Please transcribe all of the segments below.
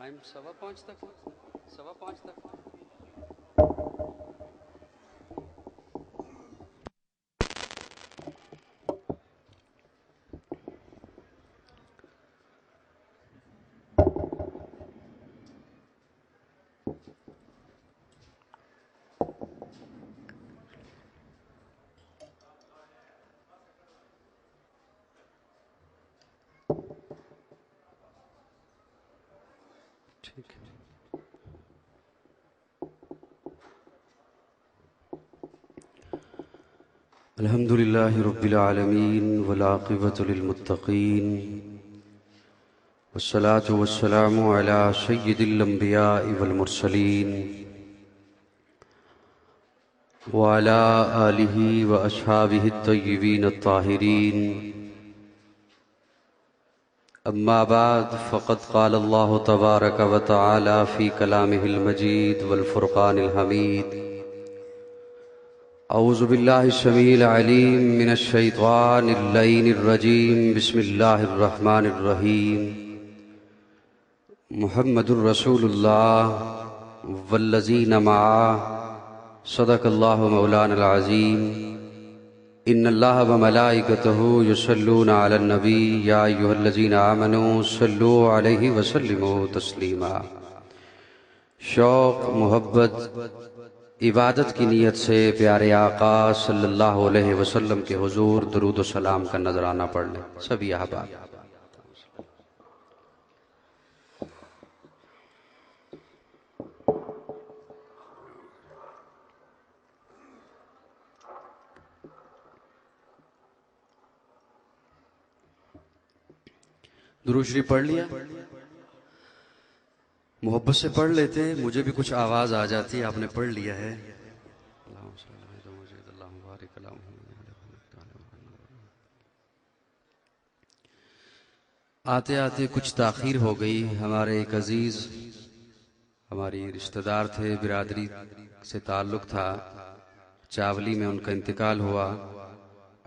Time 5:15 तक, 5:15 तक। ठीक है। अल्हम्दुलिल्लाहि रब्बिल आलमीन वल आक़िबतु लिल मुत्तक़ीन वस्सलातु वस्सलामु अला सय्यिदिल अंबियाइ वल मुरसलीन व अला आलिहि व अस्हाबिहि अत्तय्यिबीन अत्ताहिरीन। अम्मा बाद फ़क़द क़ाल अल्लाहु तबारक व तआला फ़ी कलामिहिल मजीद वल फ़ुरक़ानिल हमीद। औज़ु बिल्लाहि समीइल अलीम मिनश शैतानिर लईनिर रजीम। बिस्मिल्लाहिर रहमानिर रहीम। मुहम्मदुर रसूलुल्लाह वल्लज़ीना मअह सदक़ल्लाहु मौलानल अज़ीम। इन्नल्लाह व मलाइकतहु युसल्लूना अलन नबी या अय्युहल्लज़ीना आमनू सल्लू अलैहि व सल्लिमू तस्लीमा। शौक़, मोहब्बत, इबादत की नीयत से प्यारे आका सल्लल्लाहु अलैहि वसल्लम के हुजूर दुरूद व सलाम का नजराना पढ़ लें सभी अहबाब। दुरूद शरीफ पढ़ लिया? मोहब्बत से पढ़ लेते, मुझे भी कुछ आवाज आ जाती। आपने पढ़ लिया है? आते आते कुछ ताखीर हो गई। हमारे एक अजीज, हमारी रिश्तेदार थे, बिरादरी से ताल्लुक था, चावली में उनका इंतकाल हुआ।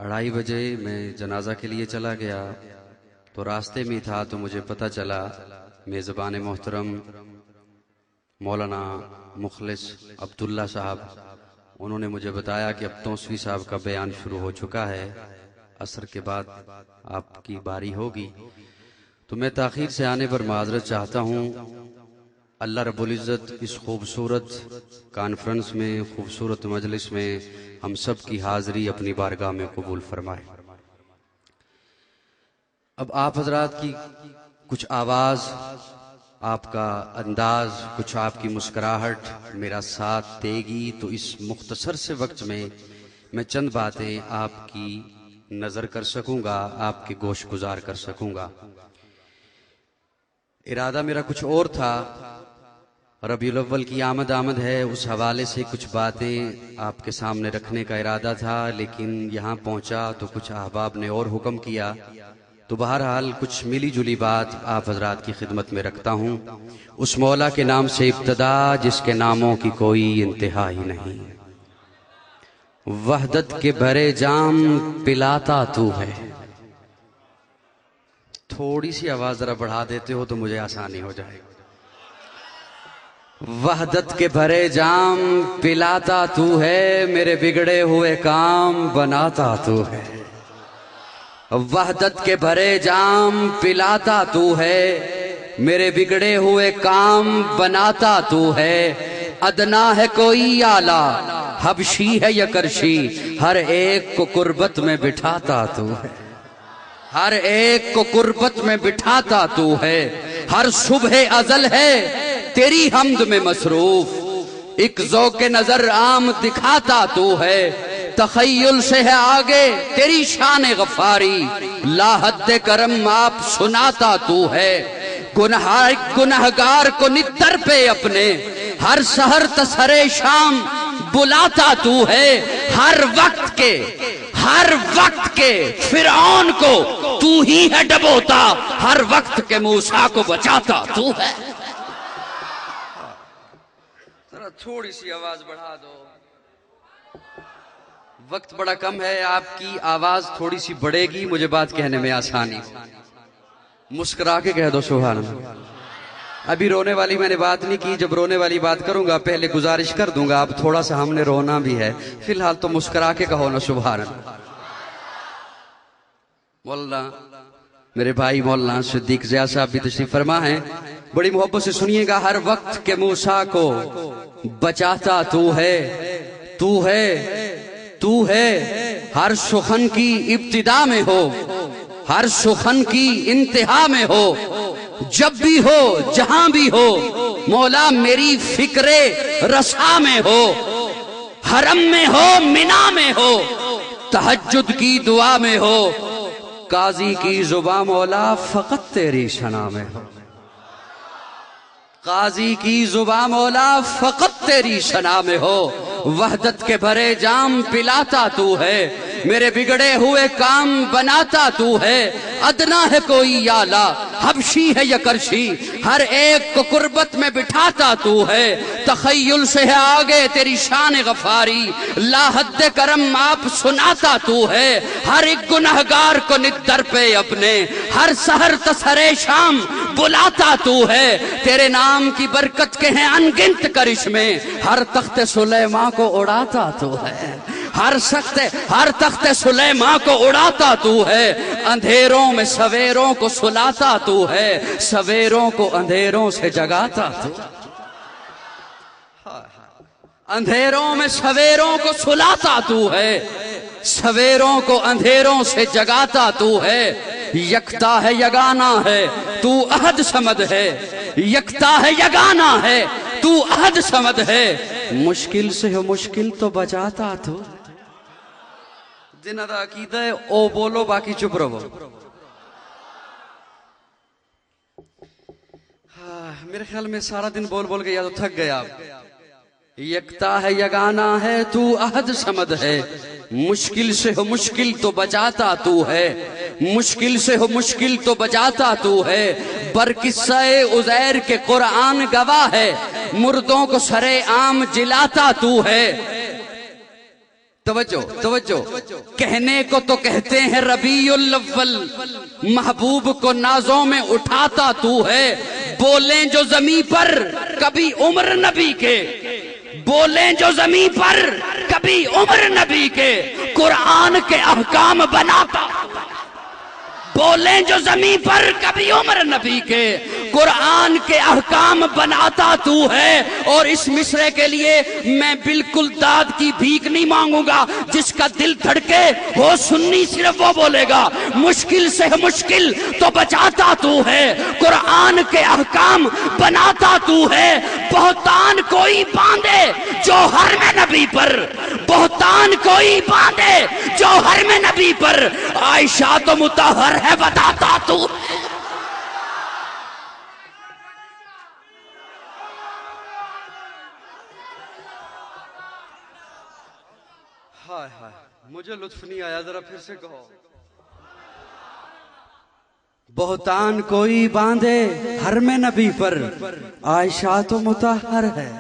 2:30 बजे मैं जनाजा के लिए चला गया तो रास्ते में था तो मुझे पता चला मेज़बान मोहतरम मौलाना मुखलिस अब्दुल्ला साहब, उन्होंने मुझे बताया कि अब तौसवी साहब का बयान शुरू हो चुका है, असर के बाद आपकी बारी होगी। तो मैं ताखीर से आने पर माजरत चाहता हूँ। अल्लाह रब्बुल इज़्ज़त इस खूबसूरत कॉन्फ्रेंस में, खूबसूरत मजलिस में हम सब की हाजिरी अपनी बारगाह में कबूल फरमाए। अब आप हजरात की कुछ आवाज, आपका अंदाज, कुछ आपकी मुस्कुराहट मेरा साथ देगी। तो इस मुख्तसर से वक्त में मैं चंद बातें आपकी नजर कर सकूंगा, आपके गोश गुजार कर सकूंगा। इरादा मेरा कुछ और था। रबीउल अव्वल की आमद है, उस हवाले से कुछ बातें आपके सामने रखने का इरादा था, लेकिन यहाँ पहुंचा तो कुछ अहबाब ने और हुक्म किया। तो बहरहाल कुछ मिली जुली बात आप हजरात की खिदमत में रखता हूँ। उस मौला के नाम से इब्तदा जिसके नामों की कोई इंतहा ही नहीं। वहदत के भरे जाम पिलाता तू है। थोड़ी सी आवाज जरा बढ़ा देते हो तो मुझे आसानी हो जाएगी। वहदत के भरे जाम पिलाता तू है, मेरे बिगड़े हुए काम बनाता तू है। वहदत के भरे जाम पिलाता तू है, मेरे बिगड़े हुए काम बनाता तू है। अदना है कोई आला, हबशी है या करशी, हर एक को कुर्बत में बिठाता तू है। हर एक को कुर्बत में बिठाता तू है। हर सुबह अजल है तेरी हम्द में मसरूफ, एक ज़ौक़े नजर आम दिखाता तू है। तखय्युल से है आगे तेरी शान गफारी, लाहद्दे करम आप सुनाता तू है। गुनहगार को नित्तर पे अपने हर सहर तसरे शाम बुलाता तू है। हर वक्त के फिरौन को तू ही है डबोता, हर वक्त के मूसा को बचाता तू है। जरा थोड़ी सी आवाज बढ़ा दो, वक्त बड़ा कम है। आपकी आवाज थोड़ी सी बढ़ेगी, मुझे बात कहने में आसानी। मुस्कुरा के कह दो सुभान अल्लाह। अभी रोने वाली मैंने बात नहीं की, जब रोने वाली बात करूंगा पहले गुजारिश कर दूंगा, अब थोड़ा सा हमने रोना भी है, फिलहाल तो मुस्कुरा के कहो ना सुभान अल्लाह। मौलाना मेरे भाई मौलाना सिद्दीक ज़िया साहब भी तशरीफ फरमा है, बड़ी मोहब्बत से सुनिएगा। हर वक्त के मूसा को बचाता तू है, तू है, तू है। हर सुखन की इब्तिदा में हो, हर सुखन की इंतहा में हो, जब भी हो जहां भी हो, मौला मेरी फिक्रे रसा में हो, हरम में हो मिना में हो, तहज्जुद की दुआ में हो, काजी की जुबा मौला फकत तेरी शना में हो, काजी की जुबा मौला फकत तेरी शना में हो। वहदत के भरे जाम पिलाता तू है, मेरे बिगड़े हुए काम बनाता तू है। अदना है कोई याला, हबशी है या करशी, हर एक को कुर्बत में बिठाता तू है। तखय्युल से है आगे तेरी शान गफारी, ला हद्दे करम आप सुनाता तू है। हर एक गुनहगार को निद्दर पे अपने, हर सहर तसरे शाम बुलाता तू है। तेरे नाम की बरकत के हैं अनगिनत करिश्मे, हर तख्ते सुलेमा को उड़ाता तू है, हर तख्ते सुलेमा को उड़ाता तू है। अंधेरों में सवेरों को सुलाता तू है, सवेरों को अंधेरों से जगाता तू, अंधेरों में सवेरों को सुलाता तू है, सवेरों को अंधेरों से जगाता तू है। यकता है यगाना है तू अहद समद है, यकता है यगाना है तू अहद समद है। मुश्किल से हो मुश्किल तो बचाता तू, जिन्हां दा अकीदा है ओ बोलो बाकी चुप रहो। मेरे ख्याल में सारा दिन बोल बोल के या तो थक गया आप। यकता है यगाना है तू अहद समद है, मुश्किल से हो मुश्किल तो बचाता तू है, मुश्किल से हो मुश्किल तो बचाता तू है। बरकिस्से उज़ैर के कुरान गवाह है, मुर्दों को सरे आम जिलाता तू है। तवज्जो तवज्जो, कहने को तो कहते हैं रबीउल अव्वल, महबूब को नाजों में उठाता तू है। बोलें जो ज़मीं पर कभी उम्र नबी के, बोलें जो ज़मीं पर कभी उम्र नबी के, कुरान के अहकाम बनाता। बोलें जो ज़मीं पर कभी उम्र नबी के, कुरान के अहकाम बनाता तू है। और इस मिसरे के लिए मैं बिल्कुल दाद की भीख नहीं मांगूंगा, जिसका दिल धड़के हो सुन्नी सिर्फ वो बोलेगा। मुश्किल से मुश्किल तो बचाता तू है, कुरान के अहकाम बनाता तू है। बहुतान कोई बांधे जो हर में नबी पर, बहुतान कोई बांधे जो हर में नबी पर, आयशा तो मुतहर है बताता तू। हाय हाय, मुझे लुत्फ नहीं आया, जरा फिर से कहो। बहुतान कोई बांधे हर में नबी पर, आयशा तो मुतहर है।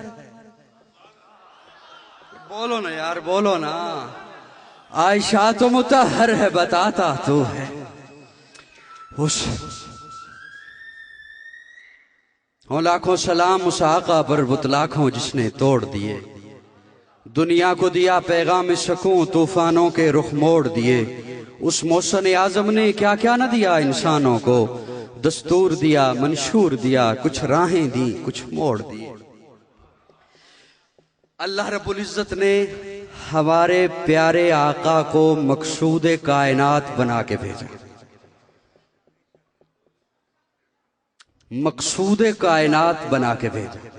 बोलो ना यार, बोलो ना। आयशा तो मुतहर है बताता तू है। उस लाखों सलाम उस आका पर बुतलाखों जिसने तोड़ दिए, दुनिया को दिया पैगाम सकूं तूफानों के रुख मोड़ दिए। उस मौसम आजम ने क्या क्या न दिया इंसानों को, दस्तूर दिया मंशूर दिया, कुछ राहें दी कुछ मोड़ दी। अल्लाह रब्बुल इज्जत ने हमारे प्यारे आका को मकसूद कायनात बना के भेजा, मकसूद कायनात बना के भेजा।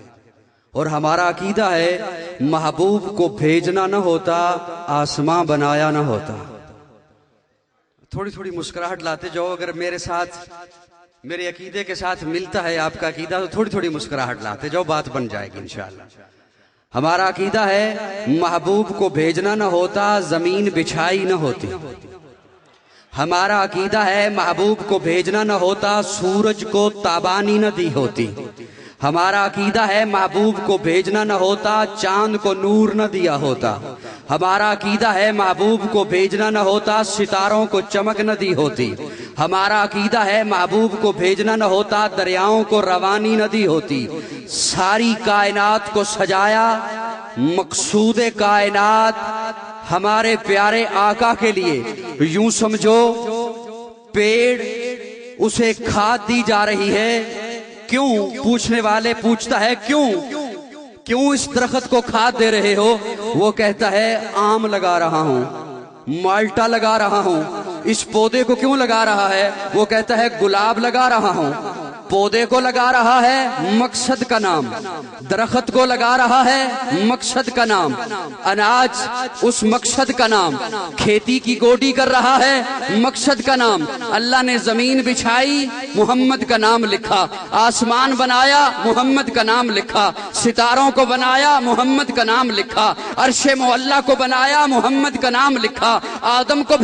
और हमारा अकीदा है महबूब को भेजना न होता, आसमां बनाया न होता। थोड़ी थोड़ी मुस्कुराहट लाते जाओ, अगर मेरे साथ मेरे अकीदे के साथ मिलता है आपका अकीदा तो थोड़ी थोड़ी मुस्कुराहट लाते जाओ, बात बन जाएगी इंशाअल्लाह। हमारा अकीदा है महबूब को भेजना न होता, जमीन बिछाई न होती। हमारा अकीदा है महबूब को भेजना न होता, सूरज को ताबानी न दी होती। हमारा अकीदा है महबूब को भेजना न होता, चांद को नूर न दिया होता। हमारा अकीदा है महबूब को भेजना न होता, सितारों को चमक न दी होती। हमारा अकीदा है महबूब को भेजना न होता दरियाओं को रवानी नदी होती। सारी कायनात को सजाया मकसूदे कायनात हमारे प्यारे आका के लिए। यूं समझो पेड़ उसे खाद दी जा रही है। क्यों? पूछने वाले पूछता है क्यों इस दरख्त को खाद दे रहे हो? वो कहता है आम लगा रहा हूं, माल्टा लगा रहा हूं। इस पौधे को क्यों लगा रहा है? वो कहता है गुलाब लगा रहा हूं। पौधे को लगा रहा है मकसद का नाम, दरख्त को लगा रहा है मकसद का नाम, अनाज उस मकसद का नाम, खेती की गोडी कर रहा है मकसद का नाम। अल्लाह ने जमीन बिछाई मोहम्मद का नाम लिखा, आसमान बनाया मोहम्मद का नाम लिखा, सितारों को बनाया मोहम्मद का नाम लिखा, अर्शे मोहल्ला को बनाया मोहम्मद का नाम लिखा। आदम को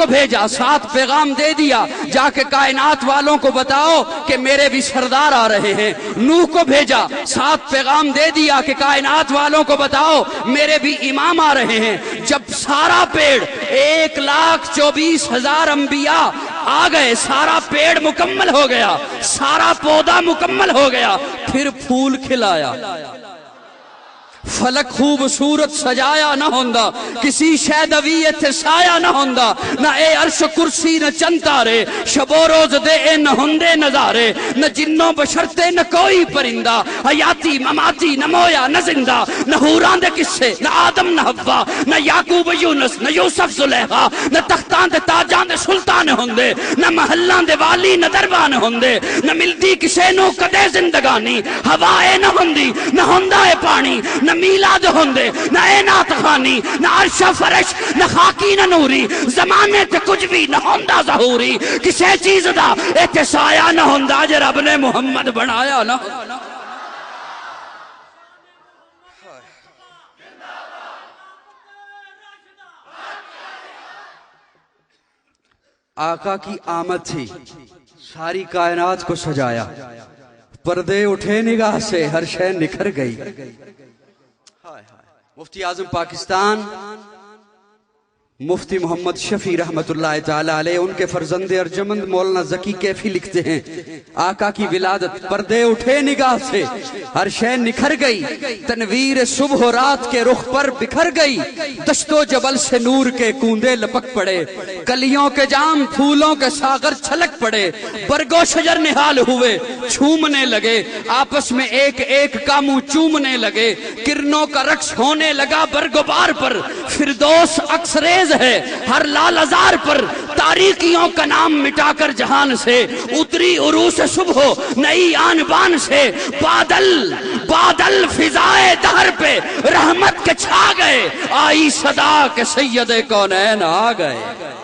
भेजा 7 पैगाम दे दिया, जाके कायनात वालों को बताओ कि मेरे भी सरदार आ रहे हैं। नूह को भेजा 7 पैगाम दे दिया कि कायनात वालों को बताओ मेरे भी इमाम आ रहे हैं। जब सारा पेड़ 1,24,000 अंबिया आ गए, सारा पेड़ मुकम्मल हो गया, सारा पौधा मुकम्मल हो गया, फिर फूल खिलाया। फलक खूबसूरत सजाया न होंदा, किसी शैदवी इत्थे साया न होंदा, ना ए अर्श कुर्सी न चंद तारे, शबो रोज दे ए न होंदे नजारे, न जिन्नो बशरते न कोई परिंदा, हयाती ममाती न मोया न जिंदा, न हूरां दे किस्से न आदम न हव्वा, न याकूब यूनुस न यूसुफ जुलेखा, न तख्तां दे ताजां दे सुल्तान होंदे, न महल्लां दे वाली न दरबान होंदे, न मिलदी किसे नु कदे जिंदगानी, हवाए न होंदी न होंदा ए पानी, न मीलाद होंदे न ए नात खानी, न अर्शा फरश न खाकी न नूरी, जमाने ते कुछ भी न होंदा ज़हूरी, किसे चीज दा इत्थे साया न होंदा जे रब ने मुहम्मद बनाया न। आका की आमद थी, सारी कायनात को सजाया, पर्दे उठे निगाह से, हर शय निखर गई। मुफ्ती आजम पाकिस्तान मुफ्ती मोहम्मद शफी रहमतुल्लाह ताला अलैह, उनके फर्जंदे अर्जमंद मौलाना जकी कैफी लिखते हैं, आका की विलादत, पर्दे उठे निगाह से, हर शय निखर गई, तनवीर सुबह रात के रुख पर बिखर गई, दश्तो जबल से नूर के कूंदे लपक पड़े, कलियों के जाम फूलों के सागर छलक पड़े, बरगो शजर निहाल हुए छूमने लगे, आपस में एक एक का मुंह चूमने लगे, किरणों का रक्स होने लगा बरगुबार पर, फिरदौस अक्सरेज है हर लाल अजार पर, तारीकियों का नाम मिटाकर जहान से उतरी उरूस सुबह नई आन बान से, बादल फिजाए दहर पे रहमत के छा गए, आई सदा के सैयदे कौनैन आ गए।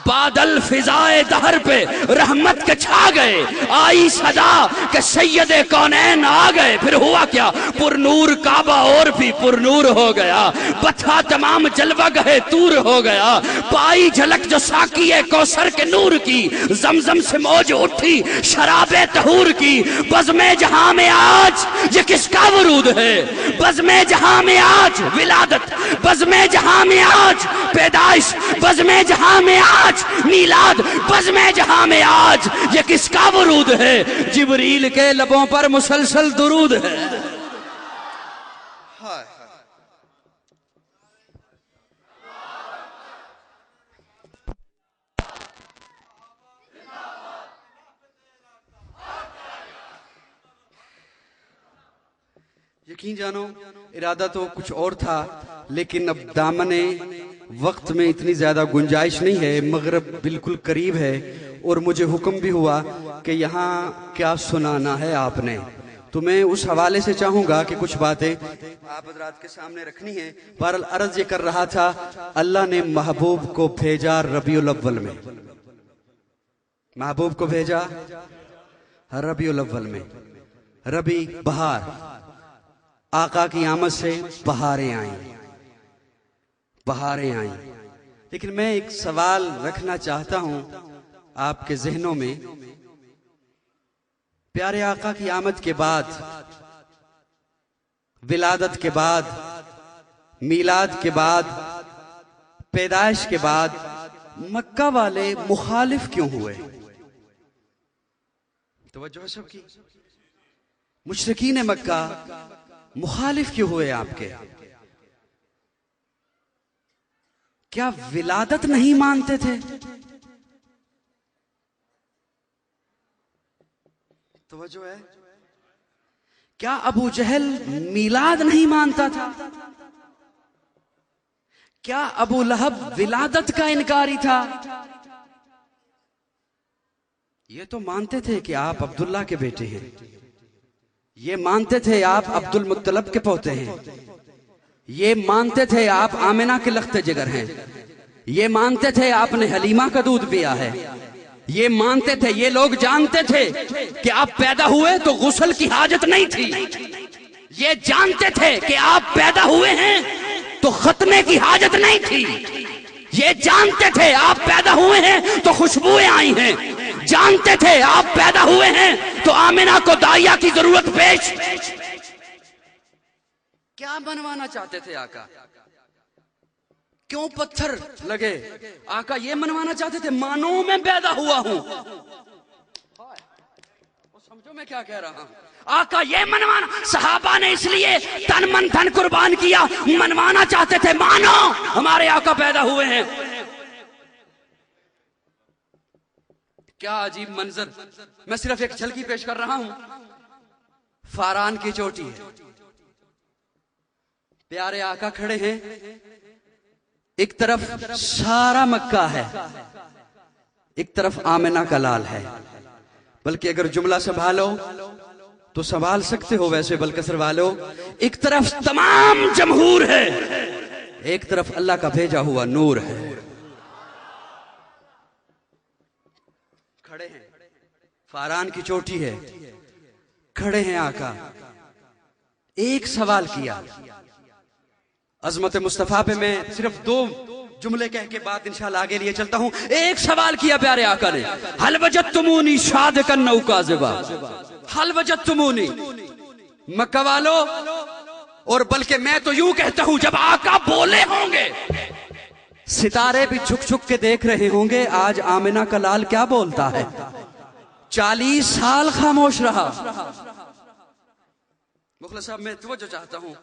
बादल फिजाए दहर पे रहमत के छा गए, आई सदा के सैयदे कौनैन आ गए। फिर हुआ क्या? पुरनूर काबा और भी पुरनूर हो गया, बथा तमाम जलवा गहे तूर हो गया, पाई झलक जो साकिए कौसर के नूर की, जमजम से मौज उठी शराबे तहूर की, बज़्मे जहां में आज ये किसका वरूद है, बज़्मे जहां में आज विलादत, बज़्मे जहां में आज पैदाइश, बज़्मे जहां में आज मीलाद, बज़्मे जहां में आज ये किसका वरूद है, जिब्रील के लबों पर मुसलसल दुरूद है। यकीन जानो इरादा तो कुछ और था, लेकिन अब दामने वक्त में इतनी ज्यादा गुंजाइश नहीं है, मगरिब बिल्कुल करीब है और मुझे हुक्म भी हुआ कि यहाँ क्या सुनाना है आपने, तो मैं उस हवाले से चाहूंगा कि कुछ बातें आप हज़रात के सामने रखनी है। बहरहाल अर्ज ये कर रहा था, अल्लाह ने महबूब को भेजा रबीउल अव्वल में, महबूब को भेजा रबीउल अव्वल में। रबी बहार, आका की आमद से बहारें आई, बहारें आई। लेकिन मैं एक सवाल रखना चाहता हूं आपके जहनों में, प्यारे आका की आमद के बाद, विलादत के बाद, मीलाद के बाद, पैदाइश के बाद मक्का वाले मुखालिफ क्यों हुए? तवज्जो है सबकी। मुशरिकीन मक्का मुखालिफ क्यों हुए आपके? क्या विलादत नहीं मानते थे? तवज्जो है। क्या अबू जहल मिलाद नहीं मानता था? क्या अबू लहब विलादत का इनकारी था? ये तो मानते थे कि आप अब्दुल्ला के बेटे हैं, ये मानते थे आप अब्दुल मुत्तलब के पोते हैं, ये मानते थे आप आमिना के लख्ते जिगर हैं, ये मानते थे आपने हलीमा का दूध पिया है, ये मानते थे, ये लोग जानते थे कि आप पैदा हुए तो गुस्ल की हाजत नहीं थी, ये जानते थे कि आप पैदा हुए हैं तो खतने की हाजत नहीं थी, ये जानते थे आप पैदा हुए हैं तो खुशबुएं आई हैं, जानते थे आप पैदा हुए हैं तो आमिना को दाइया की जरूरत पेश। क्या बनवाना चाहते थे आका? क्यों पत्थर लगे? आका ये मनवाना चाहते थे मानो मैं पैदा हुआ हूं। समझो मैं क्या कह रहा हूं? आका ये मनवाना, सहाबा ने इसलिए तन मन धन कुर्बान किया, मनवाना चाहते थे मानो हमारे आका पैदा हुए हैं। क्या अजीब मंजर, मैं सिर्फ एक झलकी पेश कर रहा हूं। फारान की चोटी है, प्यारे आका खड़े हैं, एक तरफ सारा मक्का है, एक तरफ आमिना का लाल है। बल्कि अगर जुमला संभालो तो संभाल सकते हो वैसे बलकसर वालों, एक तरफ तमाम जमहूर है, एक तरफ अल्लाह का भेजा हुआ नूर है। खड़े हैं, फारान की चोटी है, खड़े हैं आका। एक सवाल किया अजमत मुस्तफा पे, मैं सिर्फ 2 जुमले कह के बाद इंशाल्लाह आगे लिए चलता हूं। एक सवाल किया प्यारे आका ने, हल वजदतुमूनी शादिकन नौ काज़िबा, हल वजदतुमूनी मक्का वालों, और बल्कि मैं तो यूं कहता हूं जब आका बोले होंगे सितारे भी झुक झुक के देख रहे होंगे आज आमिना का लाल क्या बोलता है। 40 साल खामोश रहा। मुखलिस साहब मैं तवज्जो चाहता हूं,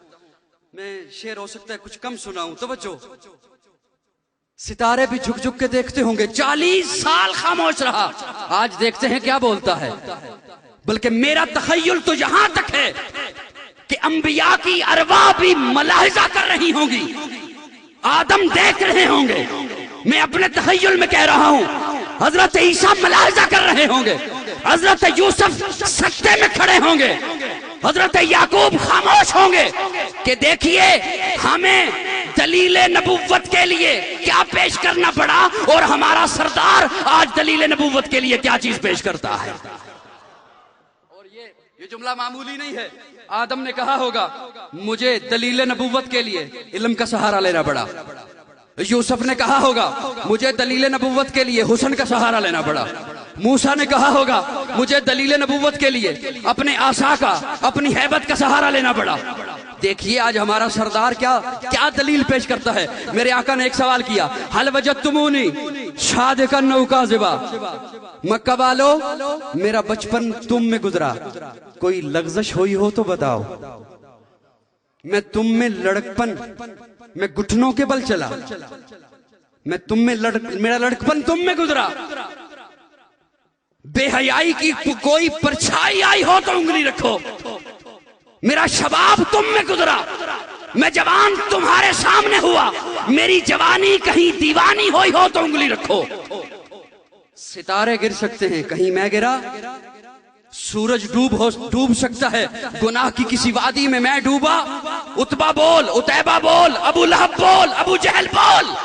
मैं शेर हो सकता है कुछ कम सुनाऊं, तवज्जो। सितारे भी झुक झुक के देखते होंगे, 40 साल खामोश रहा, आज देखते हैं क्या बोलता है। बल्कि मेरा तखय्युल तो यहां तक है कि अंबिया की अरवाह भी मलाहिजा कर रही होंगी, आदम देख रहे होंगे। मैं अपने तखय्युल में कह रहा हूं, हजरत ईसा मलाहिजा कर रहे होंगे, हजरत यूसुफ सत्ते में खड़े होंगे, हजरत याकूब खामोश होंगे कि देखिए हमें दलीले नबुव्वत के लिए क्या पेश करना पड़ा और हमारा सरदार आज दलीले नबुव्वत के लिए क्या चीज पेश करता है। और ये जुमला मामूली नहीं है। आदम ने कहा होगा मुझे दलीले नबुव्वत के लिए इल्म का सहारा लेना पड़ा, यूसुफ ने कहा होगा मुझे दलीले नबुव्वत के लिए हुस्न का सहारा लेना पड़ा, मूसा ने कहा होगा मुझे दलीले नबुव्वत के लिए अपने आसा का, अपनी हैबत का सहारा लेना पड़ा। देखिए आज हमारा सरदार क्या दलील पेश करता है। मेरे आका ने एक सवाल किया, हल वजदतुमूनी शादिकन नौ काज़िबा, मक्का वालों मेरा बचपन तुम में गुजरा, कोई लग़ज़श हुई हो तो बताओ। मैं तुम में लड़कपन, मैं घुटनों के बल चला, मैं तुम में मेरा लड़कपन तुम में गुजरा, बेहयाई की कोई परछाई आई हो तो उंगली रखो, मेरा शबाब तुम में गुजरा, मैं जवान तुम्हारे सामने हुआ, मेरी जवानी कहीं दीवानी हुई हो तो उंगली रखो। सितारे गिर सकते हैं, कहीं मैं गिरा, सूरज डूब सकता है, गुनाह की किसी वादी में मैं डूबा। उतबा बोल, उतैबा बोल, अबू लहब बोल, अबू जहल बोल,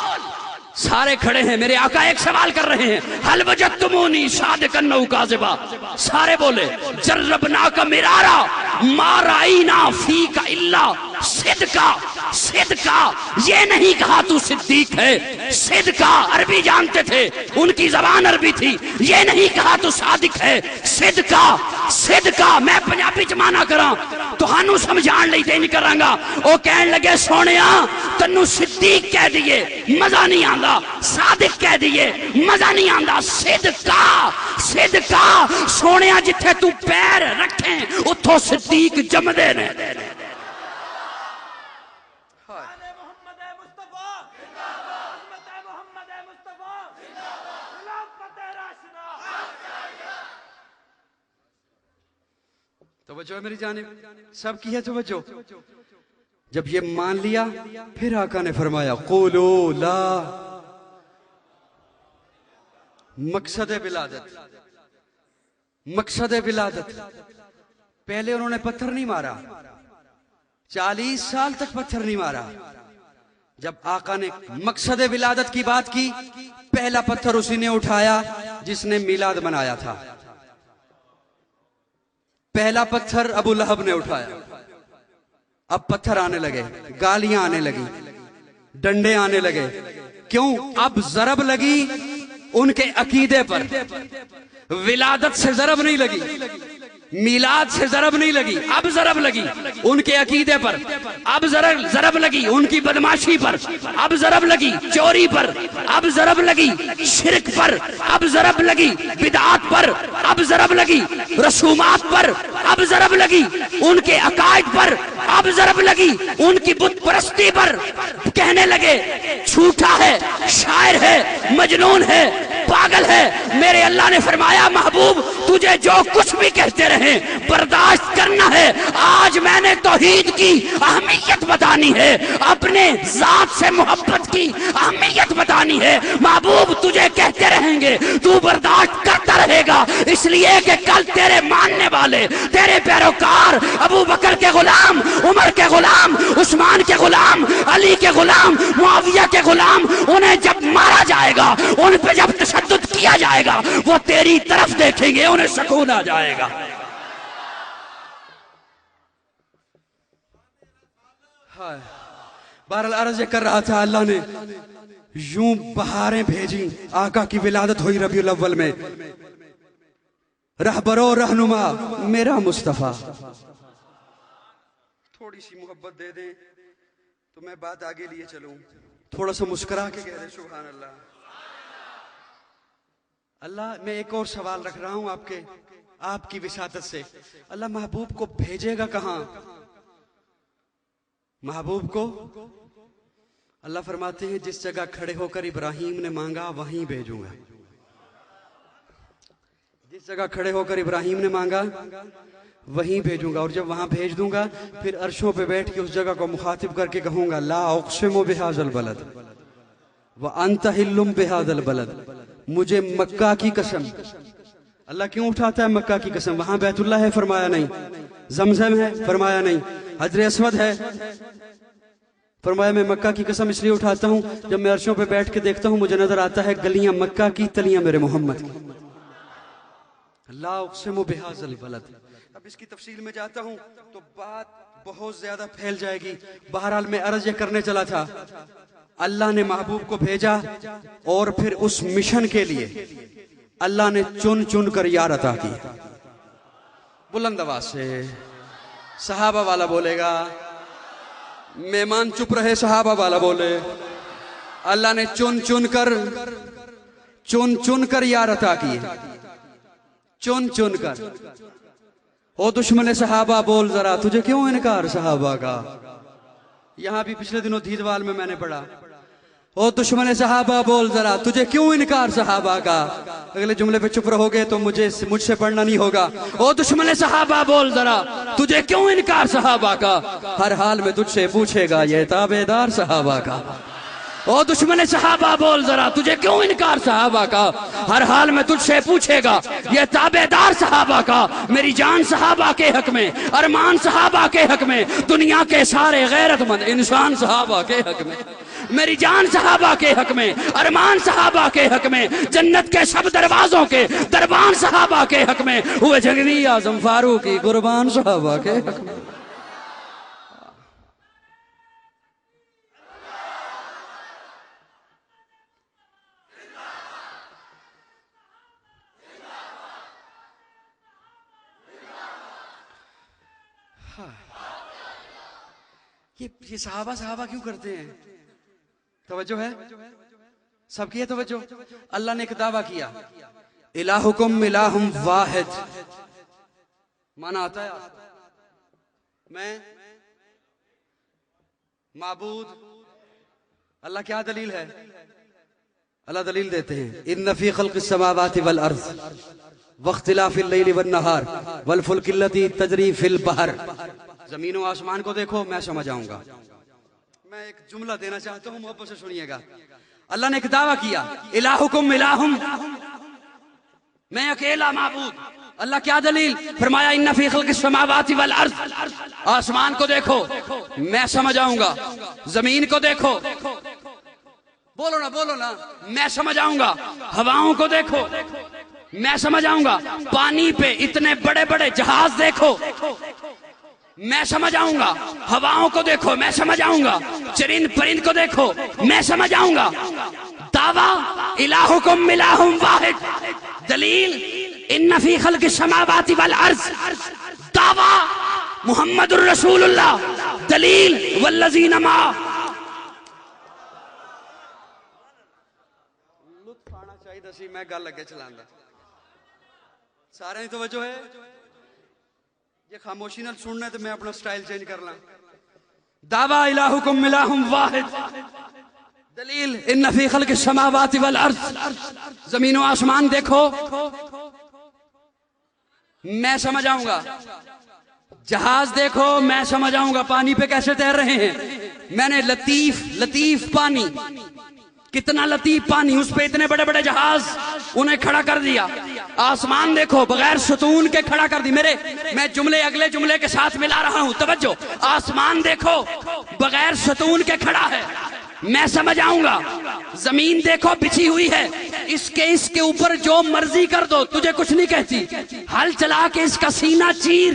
सारे खड़े हैं। मेरे आका एक सवाल कर रहे हैं, हल वजदतुमूनी शादिकन नौ काज़िबा, सारे बोले जर्रबना का मिरारा माराइना फी का इल्ला सिद्का, सिद्का ये नहीं कहा तू सिद्दीक है, सिद्का अरबी जानते थे, उनकी जबान अरबी थी, ये नहीं कहा तू सादिक है, सिद्का, सिद्का मैं पंजाबी च माना करा तुहानू समझाण लई ते नहीं करांगा। ओ कहन लगे सोनिया तन्नू सिद्दीक कह दिए मजा नहीं आंदा, सादिक कह दिए मजा नहीं आंदा, सिदका सिदका सोनिया जिथे तू पैर रखे उथों सिद्दीक जमदे ने। तवज्जो है मेरी जानिब, सबकी है तवज्जो। जब ये मान लिया फिर आका ने फरमाया क़ूलू ला मकसद विलादत, मकसद विलादत। पहले उन्होंने पत्थर नहीं मारा, 40 साल तक पत्थर नहीं मारा। जब आका ने मकसद विलादत की बात की, पहला पत्थर उसी ने उठाया जिसने मिलाद मनाया था। पहला पत्थर अबू लहब ने उठाया। अब पत्थर आने लगे, गालियां आने लगी, डंडे आने लगे। क्यों? अब जरब लगी उनके अकीदे पर। विलादत से जरब नहीं लगी, मीलाद से जरब नहीं लगी, अब जरब लगी उनके अकीदे पर। अब जरब लगी उनकी बदमाशी पर। अब जरब लगी चोरी पर। अब जरब लगी शिरक पर। अब जरब लगी बिदआत पर। अब जरब लगी रसूमात पर। अब जरब लगी उनके अकायद पर। अब जरब लगी उनकी बुत परस्ती पर। कहने लगे झूठा है, शायर है, मजनून है, पागल है। मेरे अल्लाह ने फरमाया महबूब तुझे जो कुछ भी कहते रहे बर्दाश्त करना है। आज मैंने तौहीद की अहमियत बतानी है, अपने जात से मोहब्बत की अहमियत बतानी है। महबूब तुझे कहते रहेंगे, तू बर्दाश्त करता रहेगा, इसलिए कि कल तेरे मानने वाले, तेरे पैरोकार, अबू बकर के गुलाम, उमर के गुलाम, उस्मान के गुलाम, अली के गुलाम, मुआविया के गुलाम, उन्हें जब मारा जाएगा, उन पे जब तशद्दुद किया जाएगा, वो तेरी तरफ देखेंगे, उन्हें सुकून आ जाएगा। बहरहाल अर्ज कर रहा था, अल्लाह ने यूं बहारें भेजी। आका की विलादत हुई रबीउल अव्वल में। रहबरो रहनुमा मेरा मुस्तफा। थोड़ी सी मोहब्बत दे दें तो मैं बात आगे लिए चलूं। थोड़ा सा मुस्कुरा के कह दे सुभान अल्लाह। अल्लाह, मैं एक और सवाल रख रहा हूं आपकी विसातत से। अल्लाह महबूब को भेजेगा कहां? महबूब को अल्लाह फरमाते हैं जिस जगह खड़े होकर इब्राहिम ने मांगा वहीं भेजूंगा। जिस जगह खड़े होकर इब्राहिम ने मांगा वहीं भेजूंगा। और जब वहां भेज दूंगा फिर अर्शों पे बैठ के उस जगह को मुखातिब करके कहूंगा ला उक़सिमु बिहाज़ल बलद व अंत हिल्लुम बिहाज़ल बलद। मुझे मक्का की कसम। अल्लाह क्यों उठाता है मक्का की कसम? वहां बैतुल्लाह है फरमाया नहीं, जमजम है फरमाया नहीं, हजर अस्वद है फरमाया। मैं मक्का की कसम इसलिए उठाता हूं, जब मैं अर्शों पे बैठ के देखता हूं मुझे नजर आता है गलियां मक्का की, तलियां मेरे मोहम्मद की। ला उक़सिमु बिहाज़ल बलद। अब इसकी तफसील में जाता हूं तो बात बहुत ज्यादा फैल जाएगी। बहरहाल मैं अर्ज ये करने चला था, अल्लाह ने महबूब को भेजा और फिर उस मिशन के लिए अल्लाह ने चुन चुन कर यार अता की। बुलंद आवाज से सहाबा वाला बोलेगा, मेहमान चुप रहे, सहाबा वाला बोले। अल्लाह ने चुन चुन कर यार अता किए, चुन चुन कर। ओ दुश्मन सहाबा बोल जरा तुझे क्यों इनकार सहाबा का। यहां भी पिछले दिनों धीदवाल में मैंने पढ़ा, ओ दुश्मन सहाबा बोल जरा तुझे क्यों इनकार सहाबा का। अगले जुमले पे चुप रहोगे तो मुझसे पढ़ना नहीं होगा। ओ दुश्मन सहाबा बोल जरा तुझे क्यों इनकार सहाबा का, हर हाल में तुझसे पूछेगा ये ताबेदार सहाबा का। ओ दुश्मन सहाबा बोल जरा तुझे क्यों इनकार सहाबा का, हर हाल में तुझसे पूछेगा ये ताबेदार सहाबा का। मेरी जान सहाबा के हक में, अरमान सहाबा के हक में, दुनिया के सारे गैरतमंद इंसान सहाबा के हक में। मेरी जान सहाबा के हक में, अरमान सहाबा के हक में, जन्नत के सब दरवाजों के दरबान सहाबा के हक में, हुए जंगली आजम फारूकी कुर्बान सहाबा के हक में। ये सहाबा सहाबा क्यों करते हैं? तवज्जो है सबकी है तवज्जो। अल्लाह ने एक दावा किया, इलाहुकुम इलाहुम वाहिद। माना आता है मैं माबूद अल्लाह। क्या दलील है? अल्लाह दलील देते हैं, इन्न फी खल्क़िस समावाति वल अर्ज़ वख्तिलाफिल लैली वन नहार वल फुल्किल लती तजरी फिल बहर। जमीन और आसमान को देखो, मैं समझ आऊंगा। मैं एक जुमला देना चाहता हूं, मोहब्बत से सुनिएगा। अल्लाह ने एक दावा किया, इलाहुकुम इलाहुम, मैं अकेला माबूद। अल्लाह क्या दलील? फरमाया इन्ना फी खल्क़िस समावाति वल अर्ज़। आसमान को देखो मैं समझ आऊंगा, जमीन को देखो, बोलो ना, मैं समझ आऊंगा। हवाओं को देखो मैं समझ आऊंगा। पानी पे इतने बड़े बड़े जहाज देखो मैं समझ आऊंगा। हवाओं को देखो मैं समझ आऊंगा। चरिंद परिंद को देखो मैं समझ आऊंगा। दावा इलाहुकुम इलाहुम वाहिद। दलील इन्न फी खल्क़िस समावाति वल अर्ज़। दावा मुहम्मदुर रसूलुल्लाह। दलील वल्लज़ीना मा। लुत्फ आना चाहिए दसी, मैं गल लगे चलांदा। सारे तवज्जो है। ये खामोशी नाल सुनना है तो मैं अपना स्टाइल चेंज कर ला। दावा इलाहुकुम इलाहुम वाहिद। दलील इन्न फी खल्क़िस समावाति वल अर्ज़। जमीन और आसमान देखो मैं समझ आऊंगा। जहाज देखो मैं समझ आऊंगा, पानी पे कैसे तैर रहे हैं। मैंने लतीफ पानी, कितना लतीफ पानी, उस पे इतने बड़े बड़े जहाज उन्हें खड़ा कर दिया। आसमान देखो बगैर सुतून के खड़ा कर दी। मैं जुमले अगले जुमले के साथ मिला रहा हूं, तवज्जो। आसमान देखो बगैर सुतून के खड़ा है, मैं समझ आऊंगा। जमीन देखो बिछी हुई है, इसके ऊपर जो मर्जी कर दो तुझे कुछ नहीं कहती। हल चला के इसका सीना चीर,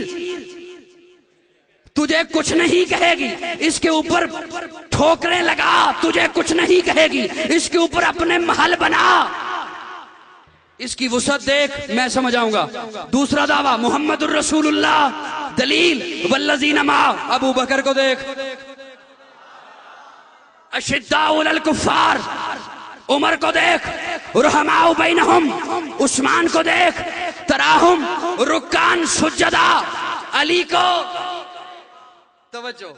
तुझे कुछ नहीं कहेगी। इसके ऊपर ठोकरें लगा, तुझे कुछ नहीं कहेगी। इसके ऊपर अपने महल बना, इसकी वुसअत देख, मैं समझ आऊंगा। दूसरा दावा मुहम्मदुर रसूलुल्लाह। दलील वल्लज़ीना मा। अबू बकर को देख, अशिद्दाउ अलल कुफ्फार। उमर को देख, रुहमाउ बैनहुम। उस्मान को देख, तराहुम रुक्कान सुज्जदा। अली को तवज्जो,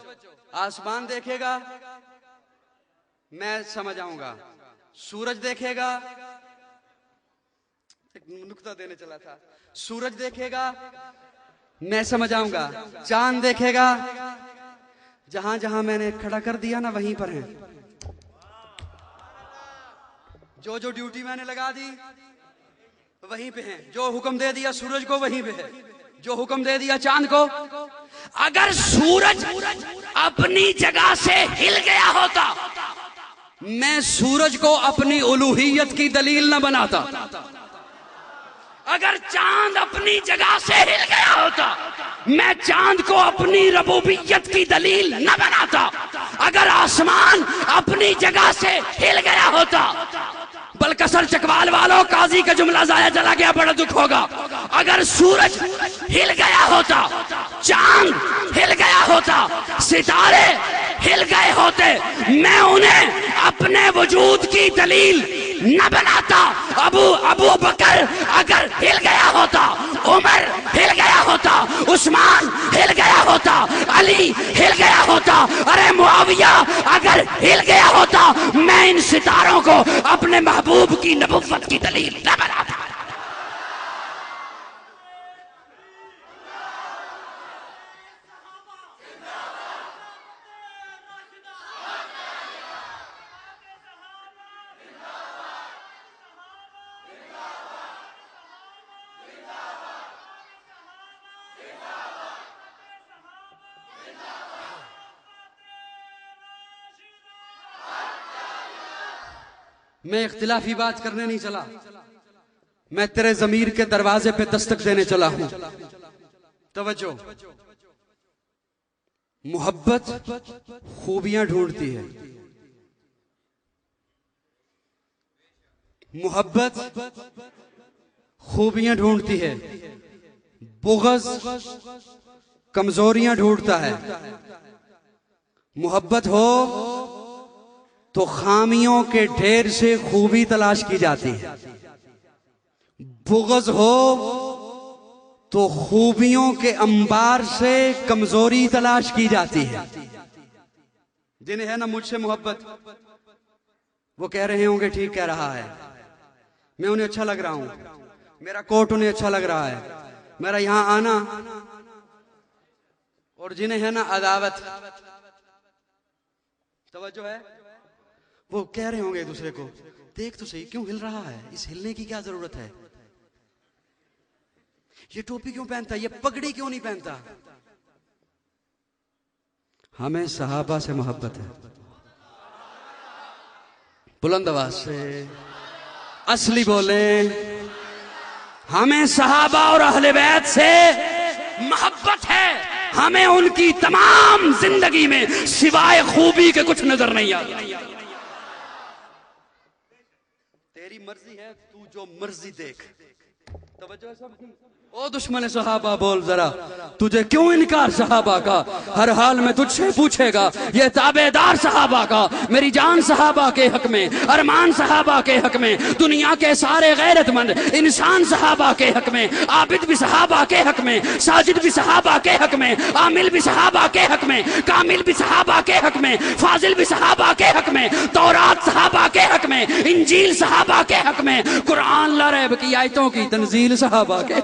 आसमान देखेगा मैं समझ आऊंगा। सूरज देखेगा, एक नुक्ता देने चला था, सूरज देखेगा मैं समझ आऊंगा। चांद देखेगा, जहां जहां मैंने खड़ा कर दिया ना वहीं पर है। जो जो ड्यूटी मैंने लगा दी वहीं पे है। जो हुक्म दे दिया सूरज को वहीं पे है, जो हुक्म दे दिया चांद को। अगर सूरज अपनी जगह से हिल गया होता, मैं सूरज को अपनी उलूहियत की दलील न बनाता। अगर चांद अपनी जगह से हिल गया होता, मैं चांद को अपनी रबूबियत की दलील न बनाता। अगर आसमान अपनी जगह से हिल गया होता, बलकसर चकवाल वालों, काजी का जुमला जाया चला गया, बड़ा दुख होगा। अगर सूरज हिल गया होता, चांद हिल गया होता, सितारे हिल गए होते, मैं उन्हें अपने वजूद की दलील न बनाता। अबू बकर अगर हिल गया होता, उमर हिल गया होता, उस्मान हिल गया होता, अली हिल गया होता, अरे मुआविया अगर हिल गया होता, मैं इन सितारों को अपने महबूब की नबुव्वत की दलील न बनाता। मैं इख्तिलाफी बात करने नहीं चला, मैं तेरे ज़मीर के दरवाजे पे दस्तक देने चला हूं। तवज्जो, मोहब्बत खूबियां ढूंढती है, मोहब्बत खूबियां ढूंढती है, बुग़्ज़ कमजोरियां ढूंढता है। मोहब्बत हो तो खामियों के ढेर से खूबी तलाश की जाती है, बुग़्ज़ हो तो खूबियों के अंबार से कमजोरी तलाश की जाती है। जिन्हें है ना मुझसे मोहब्बत, वो कह रहे होंगे ठीक कह रहा है, मैं उन्हें अच्छा लग रहा हूं, मेरा कोट उन्हें अच्छा लग रहा है, मेरा यहां आना। और जिन्हें है ना अदावत, तवज्जो है, वो कह रहे होंगे एक दूसरे को, देख तो सही क्यों हिल रहा है, इस हिलने की क्या जरूरत है, ये टोपी क्यों पहनता है, ये पगड़ी क्यों नहीं पहनता। हमें सहाबा से मोहब्बत है। बुलंद आवाज से असली बोले, हमें सहाबा और अहले बैत से मोहब्बत है। हमें उनकी तमाम जिंदगी में सिवाय खूबी के कुछ नजर नहीं आता। तेरी मर्जी है, तू जो मर्जी देख। तवज्जो है सबकी। ओ दुश्मन सहाबा बोल जरा, तुझे क्यों इनकार सहाबा का, हर हाल में तुझसे पूछेगा ये ताबेदार सहाबा का। मेरी जान सहाबा के हक में, अरमान सहाबा के हक में, दुनिया के सारे गैरतमंद इंसान सहाबा के हक में, आबिद भी सहाबा के हक में, साजिद भी सहाबा के हक में, आमिल भी सहाबा के हक में, कामिल भी सहाबा के हक में, फाजिल भी सहाबा के हक में, तौरात सहाबा के हक में, इंजील सहाबा के हक में, कुरान ला रैब की आयतों की तंजील सहाबा के,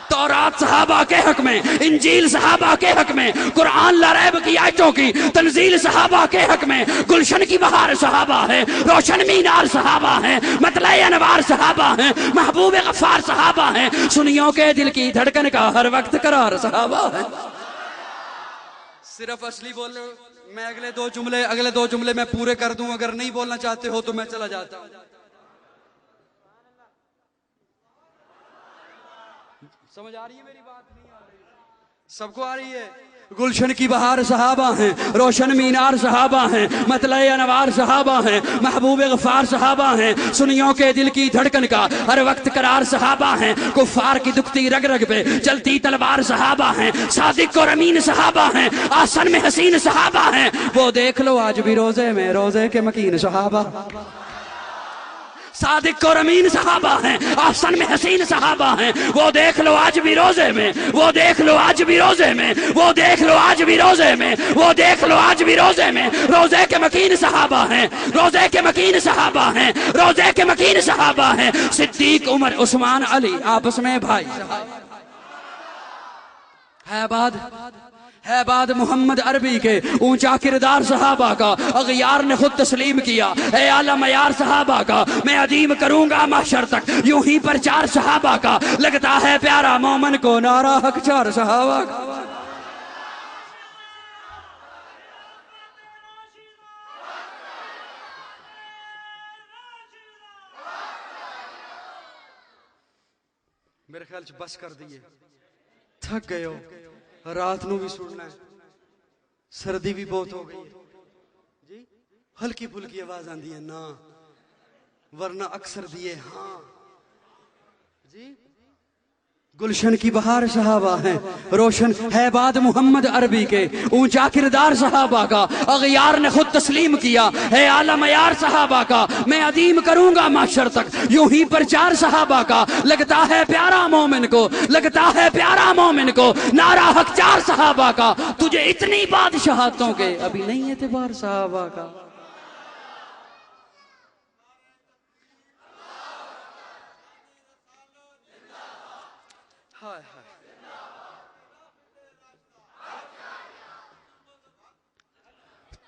तौरात सहाबा के हक में, इंजील सहाबा के हक में, कुरान ला रैब की आयतों की तंजील सहाबा के हक में, गुलशन की बहार सहाबा है, रोशन मीनार सहाबा है, मतले अनवार सहाबा है, महबूब गफ्फार सहाबा है, सुनियों के दिल की धड़कन का हर वक्त करार सहाबा है। सिर्फ असली बोलो। मैं अगले दो जुमले मैं पूरे कर दूं, अगर नहीं बोलना चाहते हो तो मैं चला जाता हूं। समझ आ रही है मेरी बात? नहीं आ रही? सबको आ रही है। गुलशन की बहार सहाबा हैं, रोशन मीनार सहाबा हैं, मतले अनवार सहाबा हैं, महबूब गफ्फार सहाबा हैं, सुनियों के दिल की धड़कन का हर वक्त करार सहाबा हैं, कुफ्फार की दुखती रग रग पे चलती तलवार सहाबा हैं, सादिक और अमीन सहाबा हैं, आसन में हसीन सहाबा हैं, वो देख लो आज भी रोजे में रोजे के मकीन सहाबा। सादिक और अमीन सहाबा हैं, आसन में हसीन सहाबा हैं, वो देख लो आज भी रोजे में, वो देख लो आज भी रोजे में, वो देख लो आज भी रोजे में, वो देख लो आज भी रोजे में, रोजे के मकीन सहाबा हैं, रोजे के मकीन सहाबा हैं, रोजे के मकीन सहाबा हैं, सिद्दीक उमर उस्मान अली आपस में भाई है बाद मोहम्मद अरबी के ऊंचा किरदार सहाबा का, अगयार ने खुद तस्लीम किया ए आला मयार सहाबा का, मैं अदीम करूंगा महशर तक यूं ही प्रचार सहाबा का, लगता है प्यारा मोमन को नारा हक चार सहाबा का। मेरे ख्याल से बस कर दिए, थक गए हो, रात नू भी सुनना है, सर्दी भी बहुत हो गई है जी, हल्की फुल्की आवाज आती है ना, वरना अक्सर दिए हाँ जी। गुलशन की बहार सहाबा है, रोशन है बाद मोहम्मद अरबी के ऊंचा किरदार सहाबा का, अगयार ने खुद तस्लीम किया है आला मयार सहाबा का, मैं अदीम करूंगा माशर तक यूं ही प्रचार सहाबा का, लगता है प्यारा मोमिन को, लगता है प्यारा मोमिन को नारा हक चार सहाबा का, तुझे इतनी बादशाहतों के अभी नहीं एतबार सहाबा का।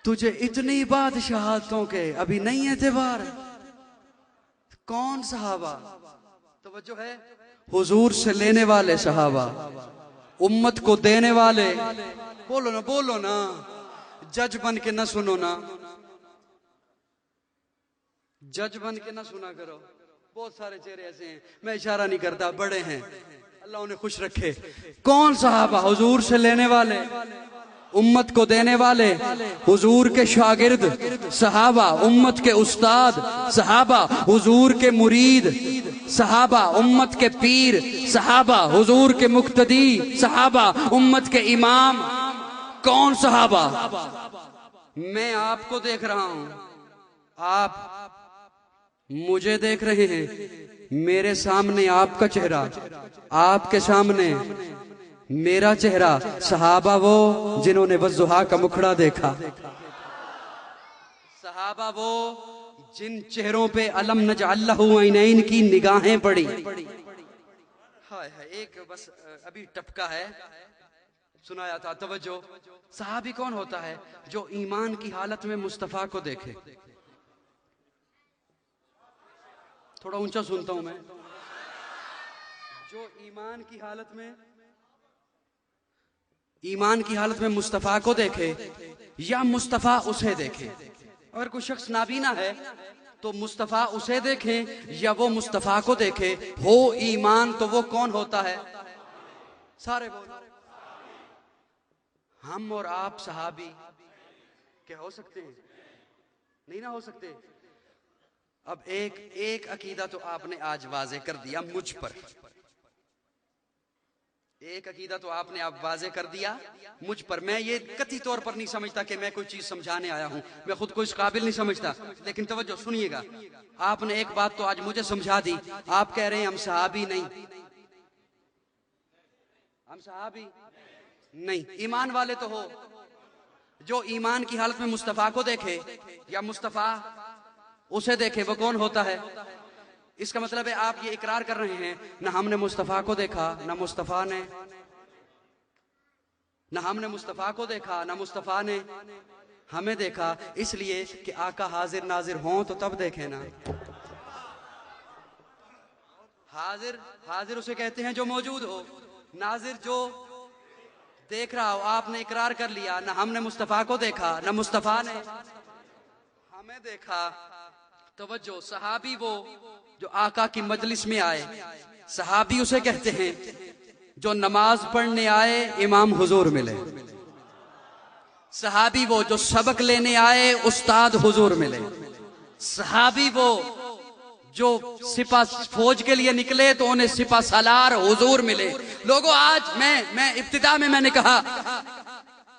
तुझे इतनी बादशाहतों के अभी नहीं एतबार। कौन सहाबा? तवज्जो है, हुजूर से लेने वाले सहाबा, उम्मत को देने वाले। बोलो ना, जज बन के ना सुनो ना, जज बन के ना सुना करो। बहुत सारे चेहरे ऐसे हैं, मैं इशारा नहीं करता, बड़े हैं, अल्लाह उन्हें खुश रखे। कौन सहाबा? हुजूर से लेने वाले, उम्मत को देने वाले, हुजूर के शागिर्द सहाबा, उम्मत के उस्ताद सहाबा, हुजूर के मुरीद सहाबा, उम्मत के पीर सहाबा, हुजूर के मुक्तदी सहाबा, उम्मत के इमाम। कौन सहाबा? मैं आपको देख रहा हूं, आप मुझे देख रहे हैं। मेरे सामने आपका चेहरा, आपके सामने मेरा चेहरा। सहाबा वो जिन्होंने वज़्ज़ुहा का मुखड़ा देखा, सहाबा वो जिन चेहरों पे अलम नजअल्लहु ऐनैन की निगाहें पड़ी। हाय हाय, एक बस अभी टपका है, सुनाया था, तवज्जो। सहाबी कौन होता है? जो ईमान की हालत में मुस्तफा को देखे। थोड़ा ऊंचा सुनता हूं मैं। जो ईमान की हालत में मुस्तफा को देखे या मुस्तफा उसे देखे। अगर कोई शख्स नाबीना है तो मुस्तफा उसे देखे या वो मुस्तफा को देखे। हो ईमान तो वो कौन होता है? सारे बोलो। हम और आप सहाबी क्या हो सकते हैं? नहीं ना हो सकते। अब एक अकीदा तो आपने आज वाजे कर दिया मुझ पर। एक अकीदा तो आपने आप वाजे कर दिया मुझ पर। मैं ये कतई तौर पर नहीं समझता कि मैं कोई चीज समझाने आया हूं, मैं खुद को इस काबिल नहीं समझता। लेकिन तवज्जो सुनिएगा, आपने एक बात तो आज मुझे समझा दी। आप कह रहे हैं हम सहाबी नहीं, हम सहाबी नहीं। ईमान वाले तो हो। जो ईमान की हालत में मुस्तफा को देखे या मुस्तफा उसे देखे, वो कौन होता है? इसका मतलब है आप ये इकरार कर रहे हैं, ना हमने मुस्तफा को देखा, ना मुस्तफा ने, ना हमने मुस्तफा को देखा, ना मुस्तफा ने हमें देखा। इसलिए कि आका हाजिर नाजिर हों तो तब देखे ना। हाजिर उसे कहते हैं जो मौजूद हो, नाजिर जो देख रहा हो। आपने इकरार कर लिया, ना हमने मुस्तफा को देखा, ना मुस्तफा ने हमें देखा। तवज्जो, सहाबी वो जो आका की मजलिस में आए, सहाबी उसे कहते हैं जो नमाज पढ़ने आए इमाम हुजूर मिले। सहाबी वो जो सबक लेने आए उस्ताद हुजूर मिले। सहाबी वो जो सिपा फौज के लिए निकले तो उन्हें सिपा सालार हुजूर मिले। लोगों, आज मैं इब्तिदा में मैंने कहा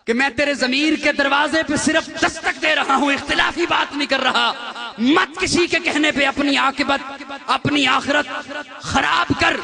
कि मैं तेरे ज़मीर के दरवाजे पे सिर्फ दस्तक दे रहा हूं, इख्तिलाफी बात नहीं कर रहा। मत किसी के कहने पे अपनी आकिबत, अपनी आखिरत खराब कर।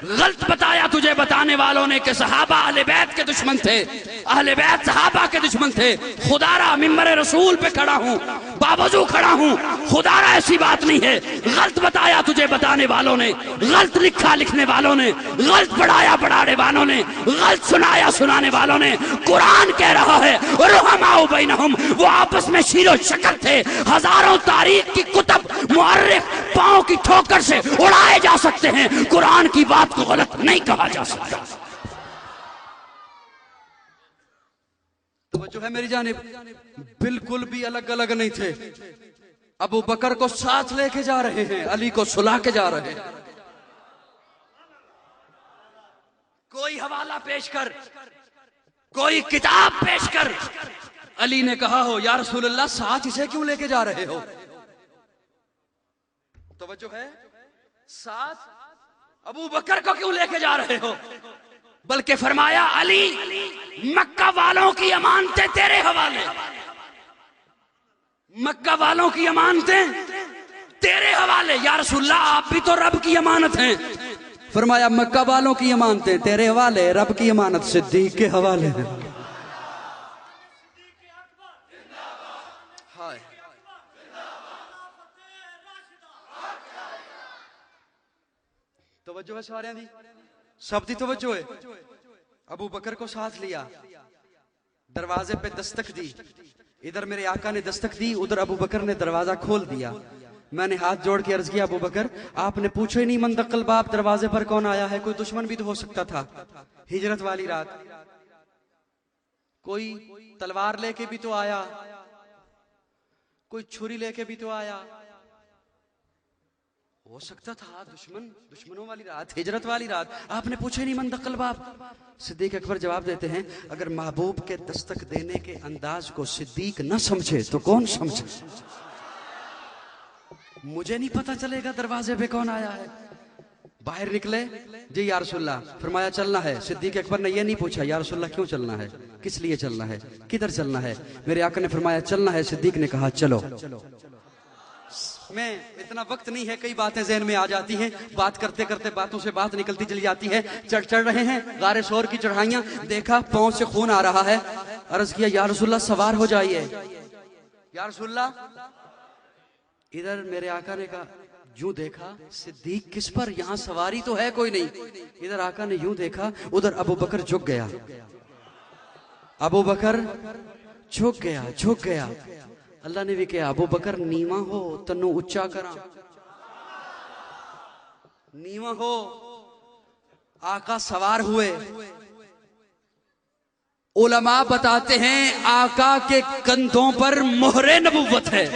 गलत बताया तुझे बताने वालों ने कि सहाबा अहले बैत के दुश्मन थे, अहले बैत सहाबा के दुश्मन थे। खुदारा मिंबर रसूल पे खड़ा हूं, बावजू खड़ा हूं, खुदारा ऐसी बात नहीं है। गलत बताया तुझे बताने वालों ने, गलत लिखा लिखने वालों ने, गलत पढ़ाया पढ़ाने वालों ने, गलत सुनाया सुनाने वालों ने। कुरान कह रहा है रुहमाउ बैनहुम, वो आपस में शीरो शक्ल थे। हजारों तारीख की कुतब मुअर्रिख पांव की ठोकर से उड़ाए जा सकते हैं, कुरान की बात को गलत नहीं कहा जा सकता। तो जो है मेरी जानिब, बिल्कुल भी अलग अलग नहीं थे। अबू बकर को साथ लेके जा रहे हैं, अली को सुला के जा रहे हैं। कोई हवाला पेश कर, कोई किताब पेश कर। अली ने कहा हो या रसूलल्लाह साथ इसे क्यों लेके जा रहे हो? तवज्जो है, साथ अबू बकर को क्यों लेके जा रहे हो? बल्कि फरमाया अली मक्का वालों की अमानतें तेरे हवाले, मक्का वालों की अमानतें तेरे हवाले। या रसूलल्लाह आप भी तो रब की अमानत हैं। फरमाया मक्का वालों की अमानतें तेरे हवाले, रब की अमानत सिद्दीक के हवाले है। तवज्जो है सारे दी, सब दी तवज्जो है। अबू बकर को साथ लिया, दरवाजे पे दस्तक दी। इधर मेरे आका ने दस्तक दी, उधर अबू बकर ने दरवाजा खोल दिया। मैंने हाथ जोड़ के अर्ज किया, अबू बकर आपने पूछो ही नहीं मंदकल बाप, दरवाजे पर कौन आया है? कोई दुश्मन भी तो हो सकता था। हिजरत वाली रात कोई तलवार लेके भी तो आया, कोई छुरी लेके भी तो आया, हो सकता था दुश्मनों वाली रात, हिजरत वाली रात। आपने पूछे नहीं मंदकल बाप। सिद्दीक अकबर जवाब देते हैं, अगर महबूब के दस्तक देने के अंदाज को सिद्दीक न समझे तो कौन समझे? मुझे नहीं पता चलेगा दरवाजे पे कौन आया है। बाहर निकले जी या रसूलल्लाह, फरमाया चलना है। सिद्दीक अकबर ने यह नहीं पूछा या रसूलल्लाह क्यों चलना है, किस लिए चलना है, किधर चलना है। मेरे आका ने फरमाया चलना है। सिद्दीक ने कहा चलो। मैं इतना वक्त नहीं है, कई बातें ज़हन में आ जाती हैं, बात करते करते बातों से बात निकलती चली जाती है। चढ़ रहे हैं गारे शोर की चढ़ाइयां, देखा पांव से खून आ रहा है। अर्ज किया या रसूलल्लाह सवार हो जाइए। या रसूलल्लाह, इधर मेरे आका ने कहा, यूं देखा सिद्दीक किस पर, यहां सवारी तो है कोई नहीं। इधर आका ने यूं देखा, उधर अबू बकर झुक गया। अबू बकर झुक गया। अल्लाह ने भी कहा अबू बकर नीवा हो, तन्नू उच्चा करा, नीवा हो। आका सवार हुए। उलमा बताते हैं आका के कंधों पर मोहरे नबुव्वत है।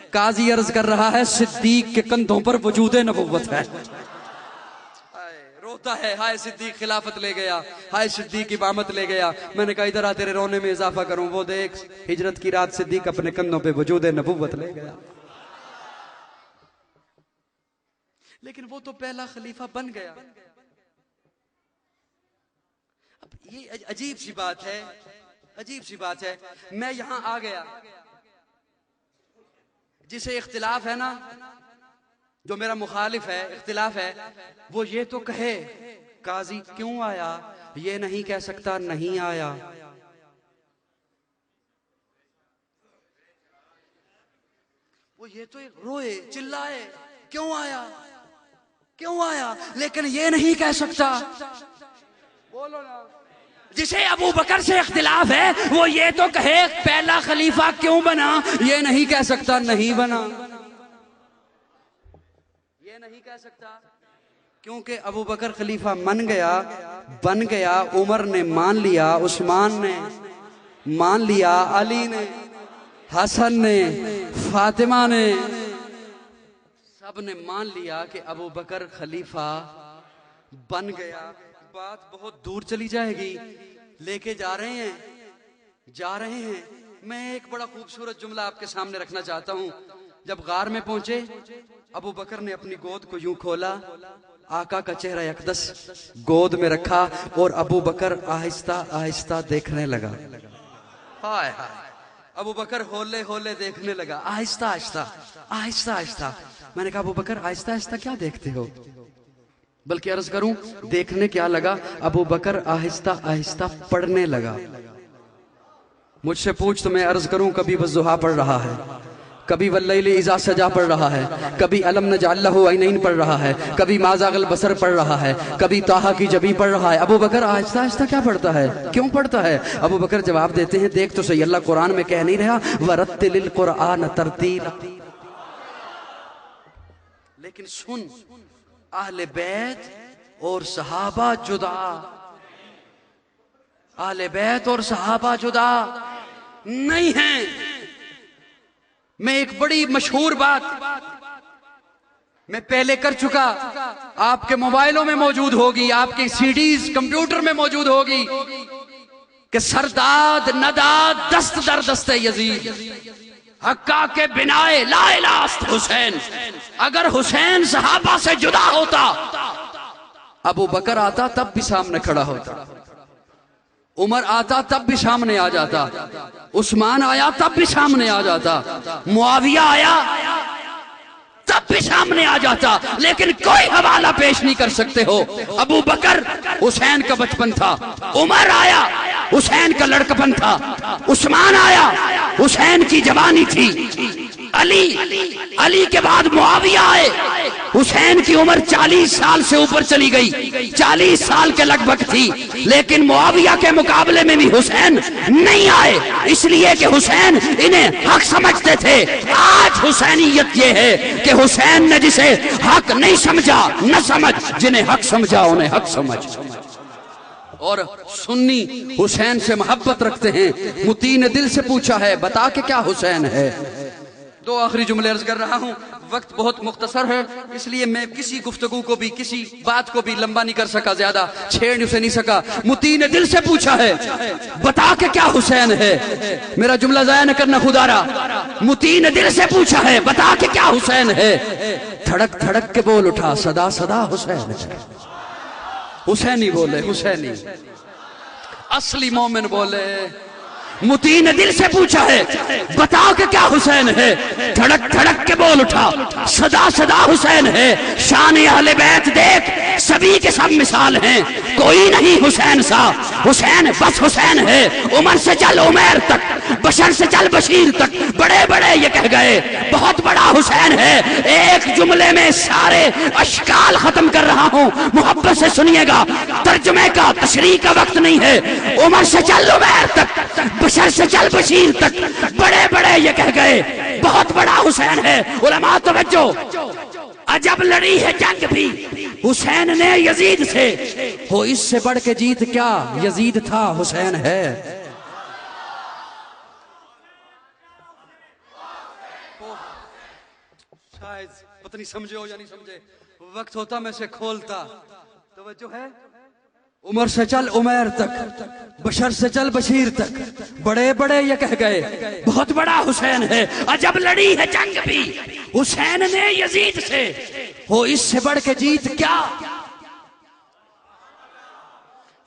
काजी अर्ज कर रहा है सिद्दीक के कंधों पर वजूदे नबुव्वत है। रोता है, हाय सिद्दीक खिलाफत ले गया, हाय सिद्दीक इमामत ले गया। मैंने कहा इधर आ, तेरे रोने में इजाफा करूं। वो देख हिजरत की रात सिद्दीक अपने कंधों पे वजूदे नबुव्वत ले गया। लेकिन वो तो पहला खलीफा बन गया। अब ये अजीब सी बात है, अजीब सी बात है। मैं यहां आ गया, जिसे इख्तिलाफ है ना, जो मेरा मुखालिफ है, इख्तिलाफ है, वो ये तो कहे काजी क्यों आया, ये नहीं कह सकता नहीं आया। वो ये तो रोए चिल्लाए क्यों आया, क्यों आया, लेकिन ये नहीं कह सकता। बोलो ना। जिसे अबू बकर से इख्तिलाफ है वो ये तो कहे पहला खलीफा क्यों बना, ये नहीं कह सकता नहीं बना, ये नहीं कह सकता। क्योंकि अबू बकर खलीफा बन गया। उमर ने मान लिया, उस्मान ने मान लिया, अली ने, हसन ने, फातिमा ने, सब ने मान लिया कि अबू बकर खलीफा बन गया। बात बहुत दूर चली जाएगी, लेके जा रहे हैं। मैं एक बड़ा खूबसूरत जुमला आपके सामने रखना चाहता हूं। जब गार में पहुंचे, अबू बकर ने अपनी गोद को यूं खोला, आका का चेहरा अक़दस गोद में रखा और अबू बकर आहिस्ता आहिस्ता देखने लगा। हाय हाय, अबू बकर होले होले देखने लगा, आहिस्ता आहिस्ता। मैंने कहा अबू बकर आहिस्ता आहिस्ता क्या देखते हो, बल्कि अर्ज करूं देखने क्या लगा, अबू बकर आहिस्ता आहिस्ता पढ़ने लगा। मुझसे पूछ तो मैं अर्ज करूं, कभी वज़्ज़ुहा पढ़ रहा है, कभी वल्लैलि इज़ा सजा पढ़ रहा है, कभी अलम नजअल लहू ऐनैन पढ़ रहा है, कभी मा ज़ाग़ल बसर पढ़ रहा है, कभी ताहा की जबी पढ़ रहा है। अबू बकर आहिस्ता आहिस्ता क्या पढ़ता है, क्यों पढ़ता है? अबू बकर जवाब देते हैं, देख तो सही, अल्लाह कुरान में कह नहीं रहा वरत्तिलिल कुरआन तरतीला, लेकिन सुन, अहले बैत और सहाबा जुदा, अहले बैत और सहाबा जुदा नहीं हैं। मैं एक बड़ी मशहूर बात मैं पहले कर चुका, आपके मोबाइलों में मौजूद होगी, आपके सीडीज कंप्यूटर में मौजूद होगी, कि सरदाद नदाद दस्त दर दस्ते यजीद हक्का के बिनाए ला इलाहा हुसैन। अगर हुसैन सहाबा से जुदा होता, अबू बकर आता तब भी सामने खड़ा होता, उमर आता तब भी सामने आ जाता, उस्मान आया तब भी सामने आ जाता, मुआविया आया तब भी सामने आ जाता, लेकिन कोई हवाला पेश नहीं कर सकते हो। अबू बकर हुसैन का बचपन था, उमर आया हुसैन का लड़कपन था, उस्मान आया हुसैन की जवानी थी, अली के बाद मुआविया आए, हुसैन की उम्र 40 साल से ऊपर चली गई, 40 साल के लगभग थी, लेकिन मुआविया के मुकाबले में भी हुसैन नहीं आए, इसलिए कि हुसैन इन्हें हक समझते थे। आज हुसैनियत ये है कि हुसैन ने जिसे हक नहीं समझा न समझ, जिन्हें हक समझा उन्हें हक समझ। और सुन्नी हुसैन से मोहब्बत रखते हैं। मुती ने दिल से पूछा है, बता के क्या हुसैन है। दो आखिरी जुमले अर्ज कर रहा हूं, वक्त बहुत मुख्तसर है, इसलिए मैं किसी गुफ्तगू को भी, किसी बात को भी लंबा नहीं कर सका, ज्यादा छेड़ उसे नहीं सका। मुती ने दिल से पूछा है, बता के क्या हुसैन है। मेरा जुमला जाया न करना खुदारा। मुती ने दिल से पूछा है, बता के क्या हुसैन है। धड़क धड़क के बोल उठा, सदा सदा हुसैन है। हुसैनी बोले, हुसैनी। असली मोमिन बोले, मुती ने दिल से पूछा है, बताओ कि क्या हुसैन है? धड़क धड़क के बोल उठा, सदा सदा हुसैन है। शान अहले बैत देख, सभी के सब मिसाल हैं, कोई नहीं हुसैन सा। हुसैन बस हुसैन है। उमर से चल उमैर तक, बशर से चल बशीर तक, बड़े बड़े ये कह गए बहुत बड़ा हुसैन है। एक जुमले में सारे अशकाल खत्म कर रहा हूं, मोहब्बत से सुनिएगा। तर्जुमे का तशरीह का वक्त नहीं है। उमर से चल उमैर तक, बशर से चल बशीर तक, बड़े बड़े ये कह गए बहुत बड़ा हुसैन है। उलमा तवज्जो, अजब लड़ी है जंग भी हुसैन ने यजीद से, हो इससे बढ़ के जीत क्या, यजीद था हुसैन है। शायद पता नहीं समझे हो या नहीं समझे, वक्त होता मैं से खोलता। तवज्जो है। उमर से चल उमैर तक, बशर से चल बशीर तक, बड़े बड़े ये कह गए बहुत बड़ा हुसैन है। अजब लड़ी है जंग भी हुसैन ने यजीद से, हो इससे बढ़ के जीत क्या,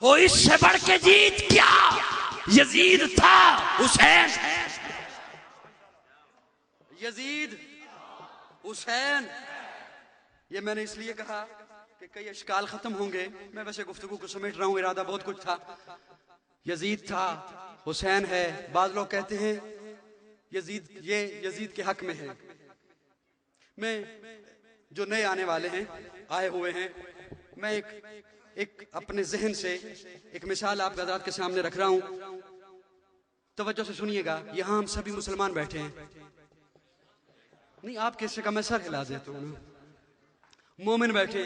हो इससे बढ़ के जीत क्या, यजीद था हुसैन। यजीद हुसैन। ये मैंने इसलिए कहा कि कई अशकाल खत्म होंगे। मैं वैसे गुफ्तगू को समेट रहा हूं, इरादा बहुत कुछ था। यजीद था, हुसैन है। बाद लोग कहते हैं यजीद, ये यजीद के हक में है। मैं जो नए आने वाले हैं, आए हुए हैं, मैं एक अपने जहन से एक मिसाल आप हज़रात के सामने रख रहा हूं। तवज्जो से सुनिएगा। यहां हम सभी मुसलमान बैठे हैं। नहीं, आप किससे का मैं सर हिला देता हूं ना। मोमिन बैठे,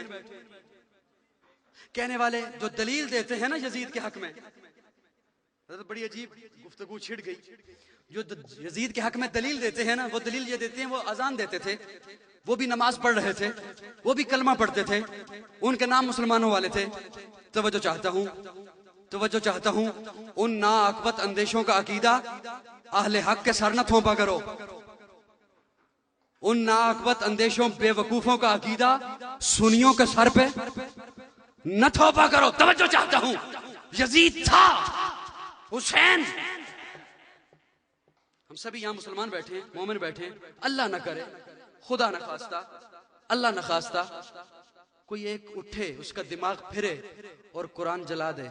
कहने वाले जो दलील देते हैं ना यजीद के हक में, तो बड़ी अजीब गुफ्तगू छिड़ गई। जो यजीद के हक में दलील देते हैं ना, वो दलील ये देते हैं, वो अजान देते थे, वो भी नमाज पढ़ रहे थे, वो भी कलमा पढ़ते थे, उनके नाम मुसलमानों वाले थे। तवज्जो चाहता हूं, उन नाअक्बत अंदेशों का अकीदा अहले हक के सर न थोपा करो। उन नाअक्बत अंदेशों बेवकूफों का अकीदा सुनियों के सर पे न थोपा करो। तवज्जो चाहता हूं, यजीद था हुसैन। हम सभी यहां मुसलमान बैठे हैं, मोमिन बैठे हैं। अल्लाह न करे, खुदा न खास्ता, अल्लाह न खास्ता कोई एक उठे, उसका दिमाग फिरे और कुरान जला दे।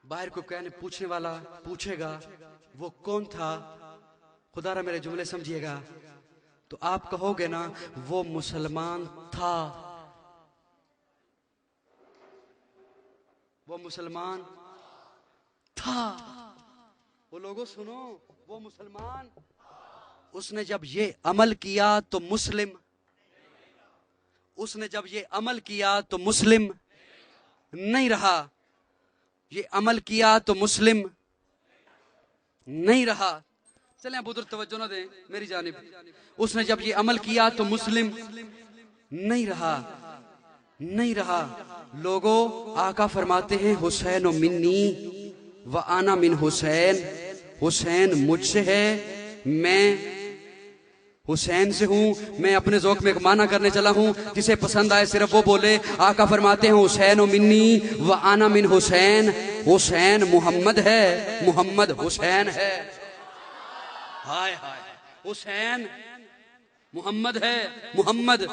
बाहर को कहने पूछने वाला पूछेगा वो कौन था, खुदारा मेरे जुमले समझिएगा, तो आप कहोगे ना वो मुसलमान था, वो मुसलमान था। वो लोगों सुनो, वो मुसलमान, उसने जब ये अमल किया तो मुस्लिम, उसने जब ये अमल किया तो मुस्लिम नहीं रहा, ये अमल किया तो मुस्लिम नहीं रहा। चलें अब उधर तवज्जो न दें मेरी जानिब। उसने जब ये अमल किया तो मुस्लिम नहीं रहा, नहीं रहा। लोगों, आका फरमाते हैं हुसैन मिन्नी व आना मिन हुसैन, हुसैन मुझसे है, मैं हुसैन से हूं। मैं अपने ज़ौक़ में एक माना करने चला हूं, जिसे पसंद आए सिर्फ वो बोले। आका फरमाते हैं हुसैन मिन्नी व आना मिन हुसैन, हुसैन मोहम्मद है, मोहम्मद हुसैन है। हाय हाय, हुसैन मोहम्मद है, मोहम्मद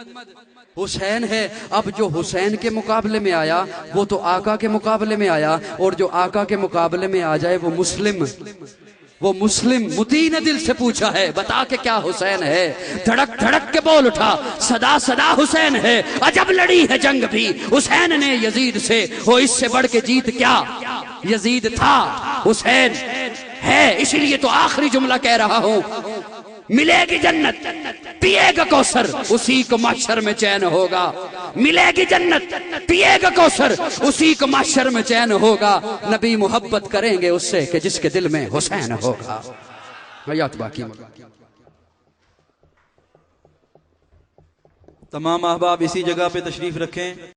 हुसैन है। अब जो हुसैन के मुकाबले में आया वो तो आका के मुकाबले में आया, और जो आका के मुकाबले में आ जाए वो मुस्लिम, वो मुस्लिम। मुती ने दिल से पूछा है, बता के क्या हुसैन है? धड़क धड़क के बोल उठा, सदा सदा हुसैन है। अजब लड़ी है जंग भी हुसैन ने यजीद से, हो इससे बढ़ के जीत क्या, यजीद था हुसैन है। इसलिए तो आखिरी जुमला कह रहा हूं, मिलेगी जन्नत पिएगा कौसर, उसी को माशर में चैन होगा। मिलेगी जन्नत पिएगा कौसर, उसी को माशर में चैन होगा। नबी मोहब्बत करेंगे उससे कि जिसके दिल में हुसैन होगा। हयात बाकी। तमाम अहबाब इसी जगह पे तशरीफ रखें।